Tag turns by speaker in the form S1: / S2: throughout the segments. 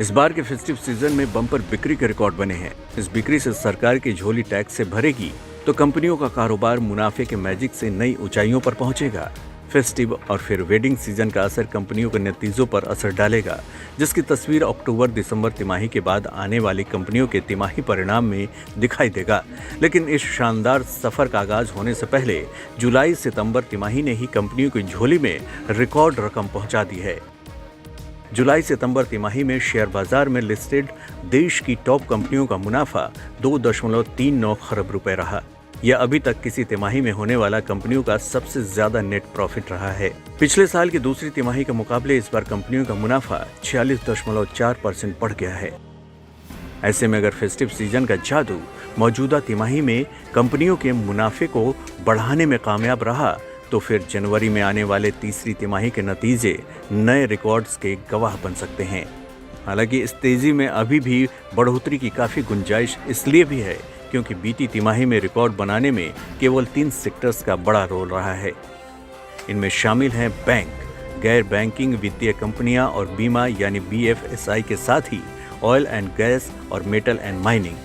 S1: इस बार के festive season में बम्पर बिक्री के रिकॉर्ड बने हैं। इस बिक्री से सरकार की झोली टैक्स से भरेगी तो कंपनियों का कारोबार मुनाफे के मैजिक से नई ऊंचाइयों पर पहुंचेगा। फेस्टिव और फिर वेडिंग सीजन का असर कंपनियों के नतीजों पर असर डालेगा, जिसकी तस्वीर अक्टूबर-दिसंबर तिमाही के बाद आने वाली कंपनियों के तिमाही परिणाम में दिखाई देगा। लेकिन इस शानदार सफर का आगाज होने से पहले जुलाई-सितंबर तिमाही ने ही कंपनियों की झोली में रिकॉर्ड रकम पहुंचा दी है। जुलाई-सितंबर तिमाही में शेयर बाजार में लिस्टेड देश की टॉप कंपनियों का मुनाफा 2.39 खरब रुपए रहा। यह अभी तक किसी तिमाही में होने वाला कंपनियों का सबसे ज्यादा नेट प्रॉफिट रहा है। पिछले साल की दूसरी तिमाही के मुकाबले इस बार कंपनियों का मुनाफा 46.4% बढ़ गया है। ऐसे में अगर फेस्टिव सीजन का जादू मौजूदा तिमाही में कंपनियों के मुनाफे को बढ़ाने में कामयाब रहा तो फिर जनवरी में आने वाले तीसरी तिमाही के नतीजे नए रिकॉर्ड्स के गवाह बन सकते हैं। हालांकि इस तेजी में अभी भी बढ़ोतरी की काफी गुंजाइश इसलिए भी है क्योंकि बीती तिमाही में रिकॉर्ड बनाने में केवल 3 सेक्टर्स का बड़ा रोल रहा है। इनमें शामिल हैं बैंक, गैर बैंकिंग वित्तीय कंपनियां और बीमा यानी BFSI के साथ ही ऑयल एंड गैस और मेटल एंड माइनिंग।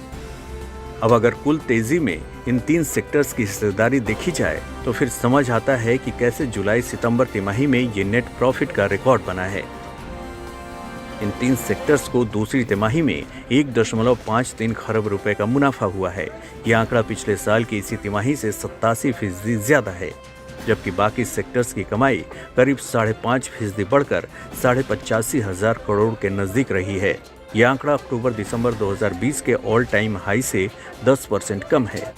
S1: अब अगर कुल तेजी में इन 3 सेक्टर्स की हिस्सेदारी देखी जाए तो फिर समझ आता है कि कैसे जुलाई-सितंबर तिमाही में ये नेट प्रॉफिट का रिकॉर्ड बना है। इन 3 सेक्टर्स को दूसरी तिमाही में 1.53 खरब रुपए का मुनाफा हुआ है। यह आंकड़ा पिछले साल की इसी तिमाही से 87% ज्यादा है, जबकि बाकी सेक्टर्स की कमाई करीब 5.5% बढ़कर 85,000 करोड़ के नजदीक रही है। यह आंकड़ा अक्टूबर-दिसंबर 2020 के ऑल टाइम हाई से 10% कम है।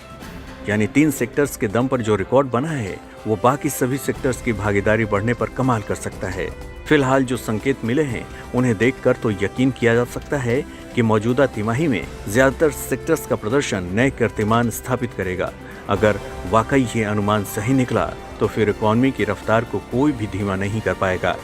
S1: यानी 3 सेक्टर्स के दम पर जो रिकॉर्ड बना है वो बाकी सभी सेक्टर्स की भागीदारी बढ़ने पर कमाल कर सकता है। फिलहाल जो संकेत मिले हैं उन्हें देखकर तो यकीन किया जा सकता है कि मौजूदा तिमाही में ज्यादातर सेक्टर्स का प्रदर्शन नए कीर्तिमान स्थापित करेगा। अगर वाकई ये अनुमान सही निकला तो फिर इकॉनमी की रफ्तार को कोई भी धीमा नहीं कर पाएगा।